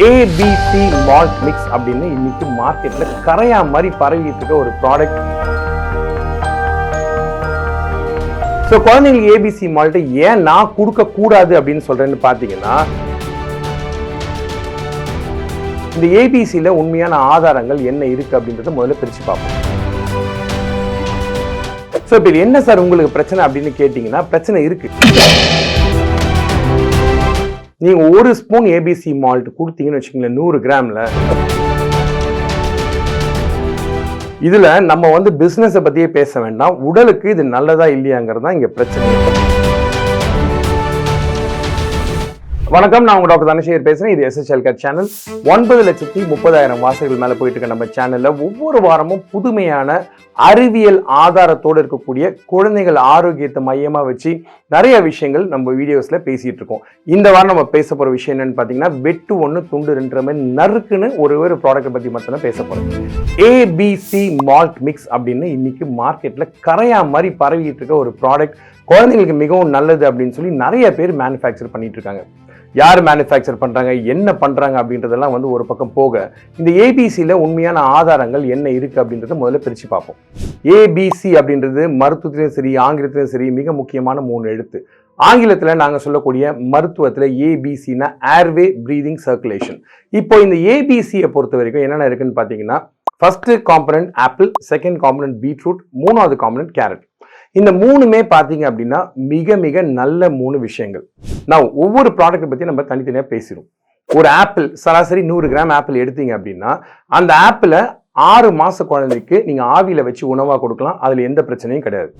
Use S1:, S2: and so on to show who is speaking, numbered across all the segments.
S1: ABC malt mix அப்படின்னு இன்னைக்கு மார்க்கெட்ல கரையா மாதிரி பரவிட்டு இருக்க ஒரு ப்ராடக்ட். ஸோ குழந்தைங்களுக்கு ஏபிசி மால்ட்டை ஏன் நான் கொடுக்க கூடாது அப்படின்னு சொல்றேன்னு பாத்தீங்கன்னா, இந்த ஏபிசியில உண்மையான ஆதாரங்கள் என்ன இருக்கு அப்படின்றத முதல்ல பிரிச்சு பார்ப்போம். ஸோ இப்போ என்ன சார் உங்களுக்கு பிரச்சனை அப்படின்னு கேட்டீங்கன்னா, பிரச்சனை இருக்கு. நீங்க ஒரு ஸ்பூன் ஏபிசி மால்ட் கொடுத்தீங்கன்னு வச்சுக்கோங்களேன், 100 கிராம்ல, இதுல நம்ம வந்து பிசினஸ் பத்தியே பேச வேண்டாம், உடலுக்கு இது நல்லதா இல்லையாங்கிறது தான் இங்க பிரச்சனை. வணக்கம், நான் உங்க டாக்டர் தனசேகர் பேசுறேன். இது SHL Cut சேனல். 9,30,000 வாசகர்கள் மேல போயிட்டு இருக்க நம்ம சேனல்ல ஒவ்வொரு வாரமும் புதுமையான அறிவியல் ஆதாரத்தோடு இருக்கக்கூடிய குழந்தைகள் ஆரோக்கியத்தை மையமா வச்சு நிறைய விஷயங்கள் நம்ம வீடியோஸ்ல பேசிட்டு இருக்கோம். இந்த வாரம் நம்ம பேச போற விஷயம் என்னன்னு பாத்தீங்கன்னா, வெட்டு ஒண்ணு துண்டு ரெண்டு மாதிரி நறுக்குன்னு ஒரு ப்ராடக்ட் பத்தி மட்டும் பேச போறோம். ஏபிசி மால்ட் மிக்ஸ் அப்படின்னு இன்னைக்கு மார்க்கெட்ல கரையா மாதிரி பரவிட்டு இருக்க ஒரு ப்ராடக்ட். குழந்தைங்களுக்கு மிகவும் நல்லது அப்படின்னு சொல்லி நிறைய பேர் மேனுஃபேக்சர் பண்ணிட்டு இருக்காங்க. யார் மேனுஃபேக்சர் பண்றாங்க, என்ன பண்றாங்க அப்படின்றதெல்லாம் வந்து ஒரு பக்கம் போக, இந்த ஏபிசியில உண்மையான ஆதாரங்கள் என்ன இருக்கு அப்படின்றத முதல்ல பிரிச்சு பார்ப்போம். ஏபிசி அப்படின்றது மருத்துவத்திலும் சரி ஆங்கிலத்திலும் சரி மிக முக்கியமான 3 எழுத்து. ஆங்கிலத்துல நாங்க சொல்லக்கூடிய மருத்துவத்துல ஏபிசினா ஏர்வே பிரீதிங் சர்க்குலேஷன். இப்போ இந்த ஏபிசியை பொறுத்த வரைக்கும் என்னென்ன இருக்குன்னு பாத்தீங்கன்னா, first component apple, second component beetroot, 3வது காம்பனன்ட் கேரட். இந்த 3மே பாத்தீங்க அப்படின்னா மிக மிக நல்ல 3 விஷயங்கள். நான் ஒவ்வொரு ப்ராடக்ட் பத்தி நம்ம தனித்தனியா பேசிடும். ஒரு ஆப்பிள் சராசரி 100 கிராம் ஆப்பிள் எடுத்தீங்க அப்படின்னா, அந்த ஆப்பிளை 6 மாச குழந்தைக்கு நீங்க ஆவியில வச்சு உணவா கொடுக்கலாம், அதுல எந்த பிரச்சனையும் கிடையாது.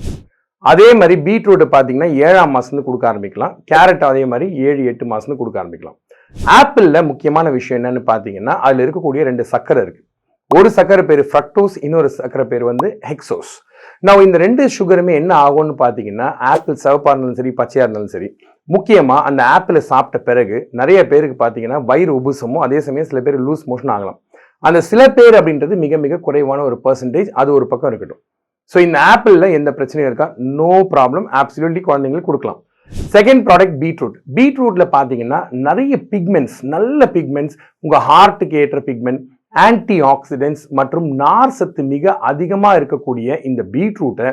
S1: அதே மாதிரி பீட்ரூட் பாத்தீங்கன்னா 7ஆம் மாசம் கொடுக்க ஆரம்பிக்கலாம், கேரட் அதே மாதிரி 7-8 மாசம் கொடுக்க ஆரம்பிக்கலாம். ஆப்பிள்ல முக்கியமான விஷயம் என்னன்னு பாத்தீங்கன்னா, அதுல இருக்கக்கூடிய 2 சக்கரை இருக்கு. ஒரு சக்கரை பேர் ஃப்ரக்டோஸ், இன்னொரு சக்கரை பேர் வந்து ஹெக்ஸோஸ். நான் இந்த 2 சுகருமே என்ன ஆகும்னு பாத்தீங்கன்னா, ஆப்பிள் சிவப்பா இருந்தாலும் சரி பச்சையா இருந்தாலும் சரி, முக்கியமா அந்த ஆப்பிளை சாப்பிட்ட பிறகு நிறைய பேருக்கு பாத்தீங்கன்னா வயிறு உபுசமும், அதே சமயம் சில பேர் லூஸ் மோஷன் ஆகலாம். அந்த சில பேர் அப்படின்றது மிக மிக குறைவான ஒரு பெர்சன்டேஜ், அது ஒரு பக்கம் இருக்கட்டும். ஸோ இந்த ஆப்பிள்ல எந்த பிரச்சனையும் இருக்கா, நோ ப்ராப்ளம், அப்சல்யூட்லி குழந்தைங்களுக்கு கொடுக்கலாம். Second product beetroot. பீட்ரூட்ல பாத்தீங்கன்னா நிறைய பிக்மெண்ட்ஸ், நல்ல பிக்மெண்ட்ஸ், உங்க ஹார்ட்டுக்கு ஏற்ற பிக்மெண்ட், ஆன்டி ஆக்சிடென்ட்ஸ் மற்றும் நார் சத்து மிக அதிகமா இருக்கக்கூடிய இந்த பீட்ரூட்டை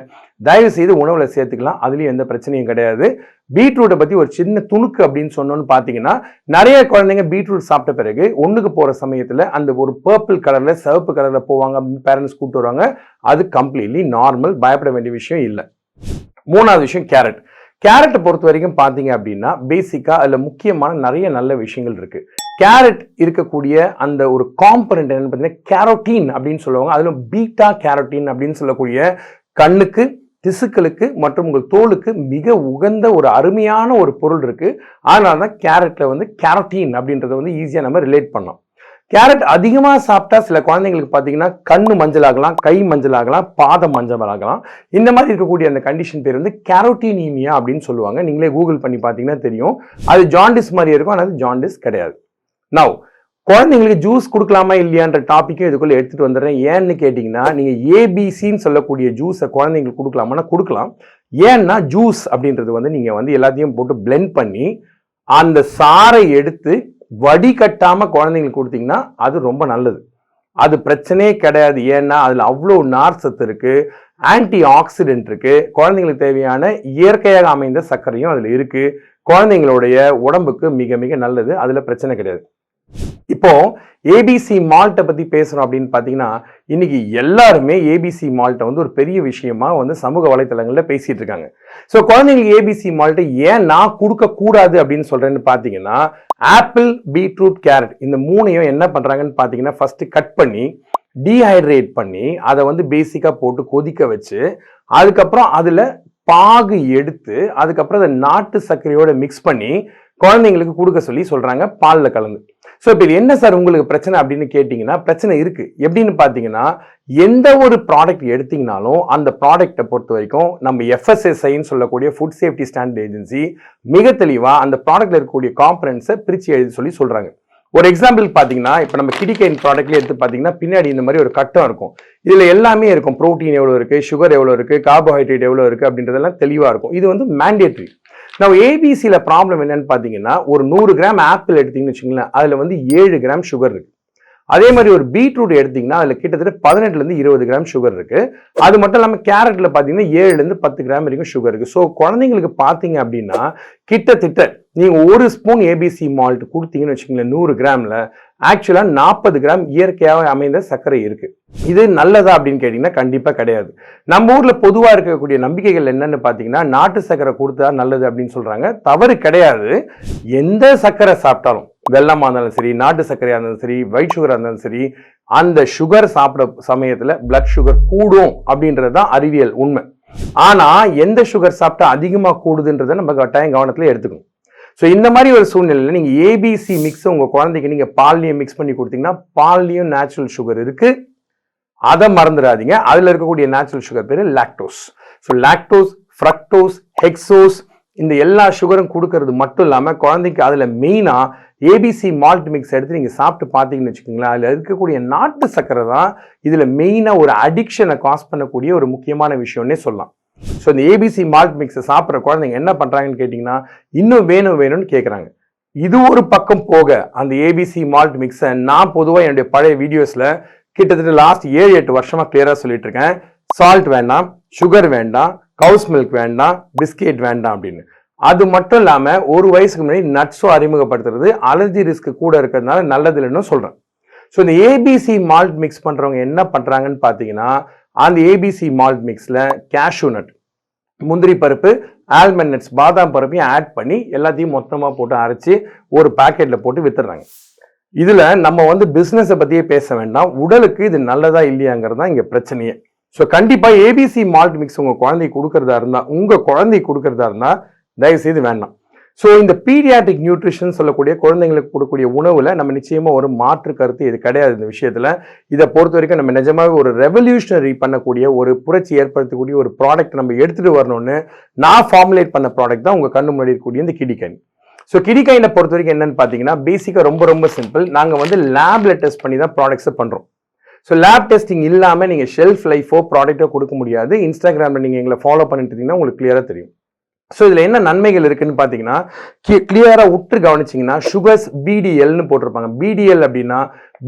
S1: தயவு செய்து உணவுல சேர்த்துக்கலாம், அதுலயும் எந்த பிரச்சனையும் கிடையாது. பீட்ரூட்டை பத்தி ஒரு சின்ன துணுக்கு அப்படின்னு சொன்னோன்னு பாத்தீங்கன்னா, நிறைய குழந்தைங்க பீட்ரூட் சாப்பிட்ட பிறகு ஒண்ணுக்கு போற சமயத்துல அந்த ஒரு பர்பிள் கலர்ல சிவப்பு கலர்ல போவாங்க, பேரண்ட்ஸ் கூப்பிட்டு வருவாங்க. அது கம்ப்ளீட்லி நார்மல், பயப்பட வேண்டிய விஷயம் இல்லை. 3வது விஷயம் கேரட். கேரட்டை பொறுத்த வரைக்கும் பாத்தீங்க அப்படின்னா, பேசிக்கா அதுல முக்கியமான நிறைய நல்ல விஷயங்கள் இருக்கு. கேரட் இருக்கக்கூடிய அந்த ஒரு காம்பனன்ட் என்னன்னு பார்த்தீங்கன்னா கேரோட்டின் அப்படின்னு சொல்லுவாங்க. அதுல பீட்டா கேரோட்டின் அப்படின்னு சொல்லக்கூடிய கண்ணுக்கு, திசுக்களுக்கு மற்றும் உங்கள் தோலுக்கு மிக உகந்த ஒரு அருமையான ஒரு பொருள் இருக்கு. அதனால தான் கேரட்ல வந்து கேரோட்டின் அப்படின்றத வந்து ஈஸியா நம்ம ரிலேட் பண்ணோம். கேரட் அதிகமா சாப்பிட்டா சில குழந்தைங்களுக்கு பாத்தீங்கன்னா கண்ணு மஞ்சள் ஆகலாம், கை மஞ்சள் ஆகலாம், பாதம் மஞ்சள் ஆகலாம். இந்த மாதிரி இருக்கக்கூடிய அந்த கண்டிஷன் பேர் வந்து கேரோட்டினீமியா அப்படின்னு சொல்லுவாங்க. நீங்களே கூகுள் பண்ணி பாத்தீங்கன்னா தெரியும். அது ஜாண்டிஸ் மாதிரி இருக்கும், ஆனால் ஜாண்டிஸ் கிடையாது. நவ் குழந்தைங்களுக்கு ஜூஸ் கொடுக்கலாமா இல்லையான்ற டாபிக்கும் இதுக்குள்ள எடுத்துட்டு வந்துடுறேன். ஏன்னு கேட்டீங்கன்னா, நீங்க ஏபிசின்னு சொல்லக்கூடிய ஜூஸை குழந்தைங்களுக்கு கொடுக்கலாமா, கொடுக்கலாம். ஏன்னா ஜூஸ் அப்படின்றது வந்து நீங்க வந்து எல்லாத்தையும் போட்டு பிளெண்ட் பண்ணி அந்த சாறை எடுத்து வடிகட்டாம குழந்தைங்களுக்கு கொடுத்தீங்கன்னா அது ரொம்ப நல்லது, அது பிரச்சனையே கிடையாது. ஏன்னா அதுல அவ்வளோ நார் சத்து இருக்கு, ஆன்டி ஆக்சிடென்ட் இருக்கு, குழந்தைங்களுக்கு தேவையான இயற்கையாக அமைந்த சர்க்கரையும் அதுல இருக்கு. குழந்தைங்களுடைய உடம்புக்கு மிக மிக நல்லது, அதுல பிரச்சனை கிடையாது. இப்போ ஏபிசி மால்ட்டை பத்தி பேசுறோம் அப்படின்னு பாத்தீங்கன்னா, இன்னைக்கு எல்லாருமே ஏபிசி மால்ட்டை வந்து ஒரு பெரிய விஷயமா வந்து சமூக வலைத்தளங்கள்ல பேசிட்டு இருக்காங்க. ஸோ குழந்தைங்களுக்கு ஏபிசி மால்ட்டை ஏன் நான் கொடுக்க கூடாது அப்படின்னு சொல்றேன்னு பாத்தீங்கன்னா, ஆப்பிள், பீட்ரூட், கேரட் இந்த 3ஐயும் என்ன பண்றாங்கன்னு பாத்தீங்கன்னா, ஃபர்ஸ்ட் கட் பண்ணி டீஹைட்ரேட் பண்ணி அதை வந்து பேசிக்கா போட்டு கொதிக்க வச்சு, அதுக்கப்புறம் அதுல பாகு எடுத்து, அதுக்கப்புறம் அதை நாட்டு சர்க்கரையோட மிக்ஸ் பண்ணி குழந்தைங்களுக்கு கொடுக்க சொல்லி சொல்றாங்க, பால்ல கலந்து. ஸோ இப்போ இது என்ன சார் உங்களுக்கு பிரச்சனை அப்படின்னு கேட்டீங்கன்னா, பிரச்சனை இருக்கு. எப்படின்னு பாத்தீங்கன்னா, எந்த ஒரு ப்ராடக்ட் எடுத்தீங்கனாலும் அந்த ப்ராடக்டை பொறுத்த வரைக்கும் நம்ம FSSAIன்னு சொல்லக்கூடிய ஃபுட் சேஃப்டி ஸ்டாண்டர்ட் ஏஜென்சி மிக தெளிவா அந்த ப்ராடக்ட்ல இருக்கக்கூடிய காம்பனன்ட்ஸை பிரிச்சு எழுதி சொல்றாங்க. ஒரு எக்ஸாம்பிள் பாத்தீங்கன்னா, இப்போ நம்ம கிடிகைன் ப்ராடக்ட்ல எடுத்து பாத்தீங்கன்னா, பின்னாடி இந்த மாதிரி ஒரு கட்டம் இருக்கும். இதுல எல்லாமே இருக்கும், புரோட்டீன் எவ்வளவு இருக்கு, சுகர் எவ்வளவு இருக்கு, கார்போஹைட்ரேட் எவ்வளவு இருக்கு அப்படின்றதெல்லாம் தெளிவா இருக்கும். இது வந்து மேண்டேட்டரி. நான் ஏபிசியில் ப்ராப்ளம் என்னன்னு பார்த்தீங்கன்னா, ஒரு 100 கிராம் ஆப்பிள் எடுத்தீங்கன்னு வச்சுங்களேன், அதில் வந்து 7 கிராம் சுகர் இருக்கு. அதே மாதிரி ஒரு பீட்ரூட் எடுத்தீங்கன்னா அதில் கிட்டத்தட்ட 18லேருந்து 20 கிராம் சுகர் இருக்கு. அது மட்டும் இல்லாமல் கேரட்ல பார்த்தீங்கன்னா 7லேருந்து 10 கிராம் வரைக்கும் சுகர் இருக்கு. ஸோ குழந்தைங்களுக்கு பார்த்தீங்க அப்படின்னா கிட்டத்தட்ட நீங்க ஒரு ஸ்பூன் ஏபிசி மால்ட் கொடுத்தீங்கன்னு வச்சுக்கோங்களேன் 100 கிராம்ல ஆக்சுவலா 40 கிராம் இயற்கையாக அமைந்த சர்க்கரை இருக்கு. இது நல்லதா அப்படின்னு கேட்டீங்கன்னா கண்டிப்பா கிடையாது. நம்ம ஊர்ல பொதுவா இருக்கக்கூடிய நம்பிக்கைகள் என்னன்னு பாத்தீங்கன்னா நாட்டு சர்க்கரை கொடுத்தா நல்லது அப்படின்னு சொல்றாங்க. தவறு கிடையாது. எந்த சர்க்கரை சாப்பிட்டாலும், வெள்ளமா இருந்தாலும் சரி, நாட்டு சர்க்கரையா இருந்தாலும் சரி, ஒயிட் சுகரா இருந்தாலும் சரி, அந்த சுகர் சாப்பிட சமயத்துல பிளட் சுகர் கூடும் அப்படின்றதுதான் அறிவியல் உண்மை. ஆனா எந்த சுகர் சாப்பிட்டா அதிகமா கூடுதுன்றதை நம்ம கட்டாயம் கவனத்துல எடுத்துக்கணும். ஸோ இந்த மாதிரி ஒரு சூழ்நிலையில் நீங்கள் ஏபிசி மிக்ஸ் உங்கள் குழந்தைக்கு நீங்கள் பால்லையும் மிக்ஸ் பண்ணி கொடுத்தீங்கன்னா பால்லையும் நேச்சுரல் சுகர் இருக்கு, அதை மறந்துடாதீங்க. அதில் இருக்கக்கூடிய நேச்சுரல் சுகர் பேர் lactose. So lactose, fructose, hexose இந்த எல்லா சுகரும் கொடுக்கறது மட்டும் இல்லாமல் குழந்தைக்கு அதில் மெயினாக ஏபிசி மால்ட் மிக்ஸ் எடுத்து நீங்கள் சாப்பிட்டு பார்த்தீங்கன்னு வச்சுக்கோங்களேன், அதில் இருக்கக்கூடிய நாட்டு சர்க்கரை தான் இதில் மெயினாக ஒரு அடிக்ஷனை காஸ் பண்ணக்கூடிய ஒரு முக்கியமான விஷயம்னே சொல்லலாம். ஸோ இந்த ஏபிசி மால்ட் மிக்ஸை சாப்பிட்ற குழந்தைங்க என்ன பண்ணுறாங்கன்னு கேட்டிங்கன்னா இன்னும் வேணும்னு கேட்குறாங்க. இது ஒரு பக்கம் போக அந்த ஏபிசி மால்ட் மிக்ஸை நான் பொதுவாக என்னுடைய பழைய வீடியோஸில் கிட்டத்தட்ட லாஸ்ட் 7-8 வருஷமாக கிளியராக சொல்லிட்டு இருக்கேன். சால்ட் வேண்டாம், சுகர் வேண்டாம், கவுஸ் மில்க் வேண்டாம், பிஸ்கெட் வேண்டாம் அப்படின்னு. அது மட்டும் இல்லாமல் ஒரு வயசுக்கு முன்னாடி நட்ஸும் அறிமுகப்படுத்துறது அலர்ஜி ரிஸ்க் கூட இருக்கிறதுனால நல்லது இல்லைன்னு சொல்கிறேன். ஸோ இந்த ஏபிசி மால்ட் மிக்ஸ் பண்ணுறவங்க என்ன பண்ணுறாங்கன்னு பார்த்தீங்கன்னா அந்த ஏபிசி மால்ட் மிக்ஸில் கேஷ்யூ நட், முந்திரி பருப்பு, ஆல்மண்ட் நட்ஸ், பாதாம் பருப்பையும் ஆட் பண்ணி எல்லாத்தையும் மொத்தமாக போட்டு அரைச்சி ஒரு பேக்கெட்டில் போட்டு வித்துடுறாங்க. இதில் நம்ம வந்து பிஸ்னஸை பற்றியே பேச வேண்டாம், உடலுக்கு இது நல்லதா இல்லையாங்கிறது தான் இங்கே பிரச்சனையே. ஸோ கண்டிப்பாக ஏபிசி மால்ட் மிக்ஸ் உங்கள் குழந்தைக்கு கொடுக்கறதா இருந்தால் தயவுசெய்து வேண்டாம். ஸோ இந்த பீடியாட்ரிக் நியூட்ரிஷன் சொல்லக்கூடிய குழந்தைங்களுக்கு கொடுக்கக்கூடிய உணவில் நம்ம நிச்சயமாக ஒரு மாற்று கருத்து இது கிடையாது. இந்த விஷயத்தில் இதை பொறுத்த வரைக்கும் நம்ம நிஜமாவே ஒரு ரெவல்யூஷனரி பண்ணக்கூடிய ஒரு புரட்சி ஏற்படுத்தக்கூடிய ஒரு ப்ராடக்ட் நம்ம எடுத்துகிட்டு வரணும்னு நான் ஃபார்முலேட் பண்ண ப்ராடக்ட் தான் உங்கள் கண்ணு முன்னாடி இருக்கக்கூடிய இந்த கிடிகைன். ஸோ கிடிகைனை பொறுத்த வரைக்கும் என்னன்னு பார்த்தீங்கன்னா பேசிக்காக ரொம்ப சிம்பிள். நாங்கள் வந்து லேபில் டெஸ்ட் பண்ணி தான் ப்ராடக்ட்ஸை பண்ணுறோம். ஸோ லேப் டெஸ்டிங் இல்லாமல் நீங்கள் ஷெல்ஃப் லைஃபோ ப்ராடக்ட்டோ கொடுக்க முடியாது. இன்ஸ்டாகிராமில் நீங்கள் எங்களை ஃபாலோ பண்ணிட்டு இருந்தீங்கன்னா உங்களுக்கு கிளியராக தெரியும். ஸோ இதில் என்ன நன்மைகள் இருக்குன்னு பார்த்தீங்கன்னா கிளியராக உற்று கவனிச்சிங்கன்னா சுகர்ஸ் பிடிஎல்னு போட்டிருப்பாங்க. பிடிஎல் அப்படின்னா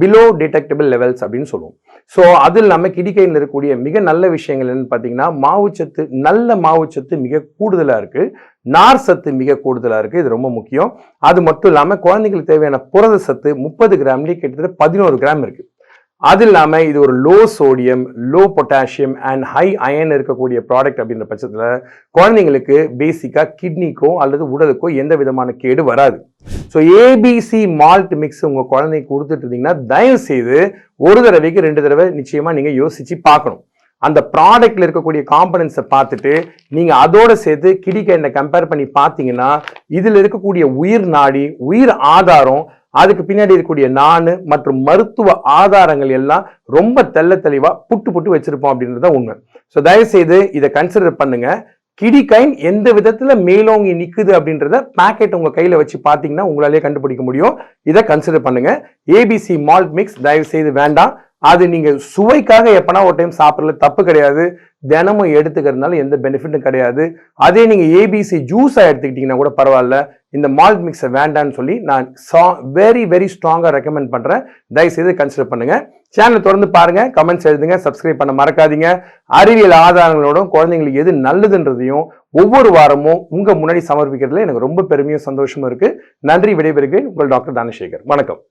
S1: பிலோ டிடெக்டபிள் லெவல்ஸ் அப்படின்னு சொல்லுவோம். ஸோ அது இல்லாமல் கிடிகையில் இருக்கக்கூடிய மிக நல்ல விஷயங்கள் என்னன்னு பார்த்தீங்கன்னா மாவுச்சத்து, நல்ல மாவுச்சத்து மிக கூடுதலாக இருக்குது, நார் சத்து மிக கூடுதலாக இருக்குது, இது ரொம்ப முக்கியம். அது மட்டும் இல்லாமல் குழந்தைங்களுக்கு தேவையான புரத சத்து 30 கிராம்லேயே கிட்டத்தட்ட 11 கிராம் இருக்குது. அது இல்லாமல் இது ஒரு low sodium, low potassium and high iron இருக்கக்கூடிய ப்ராடக்ட் அப்படின்ற பட்சத்தில் குழந்தைங்களுக்கு பேசிக்காக கிட்னிக்கோ அல்லது உடலுக்கோ எந்த விதமான கேடு வராது. ஸோ ஏபிசி மால்ட் மிக்ஸ் உங்கள் குழந்தைக்கு கொடுத்துட்டு இருந்தீங்கன்னா தயவு செய்து ஒரு தடவைக்கு 2 தடவை நிச்சயமாக நீங்கள் யோசிச்சு பார்க்கணும். அந்த ப்ராடக்ட்ல இருக்கக்கூடிய காம்பனன்ட்ஸை பார்த்துட்டு நீங்க அதோட சேர்த்து கிடிகைனை கம்பேர் பண்ணி பார்த்தீங்கன்னா இதில் இருக்கக்கூடிய உயிர் நாடி, உயிர் ஆதாரம், அதுக்கு பின்னாடி இருக்கக்கூடிய நானு மற்றும் மருத்துவ ஆதாரங்கள் எல்லாம் ரொம்ப தெளிவா புட்டு வச்சிருப்போம் அப்படின்றத உண்மை. ஸோ தயவு செய்து இதை கன்சிடர் பண்ணுங்க. கிடிகைன் எந்த விதத்துல மேலோங்கி நிக்குது அப்படின்றத பேக்கெட் உங்க கையில வச்சு பாத்தீங்கன்னா உங்களாலே கண்டுபிடிக்க முடியும். இதை கன்சிடர் பண்ணுங்க. ஏபிசி மால்ட் மிக்ஸ் தயவு செய்து வேண்டாம். அது நீங்க சுவைக்காக எப்பனா ஒரு டைம் சாப்பிடல, தப்பு கிடையாது. தினமும் எடுத்துக்கிறதுனால எந்த பெனிஃபிட்டும் கிடையாது. அதே நீங்க ஏபிசி ஜூஸா எடுத்துக்கிட்டீங்கன்னா கூட பரவாயில்ல. இந்த மால்ட் மிக்ஸை வேண்டான்னு சொல்லி நான் வெரி ஸ்ட்ராங்கா ரெக்கமெண்ட் பண்றேன். தயவுசெய்து கன்சிடர் பண்ணுங்க. சேனலை தொடர்ந்து பாருங்க, கமெண்ட்ஸ் எழுதுங்க, சப்ஸ்கிரைப் பண்ண மறக்காதீங்க. அறிவியல் ஆதாரங்களோடும் குழந்தைங்களுக்கு எது நல்லதுன்றதையும் ஒவ்வொரு வாரமும் உங்க முன்னாடி சமர்ப்பிக்கிறதுல எனக்கு ரொம்ப பெருமையும் சந்தோஷமும் இருக்கு. நன்றி. விடைபெறுகிறேன். உங்கள் டாக்டர் தானசேகர். வணக்கம்.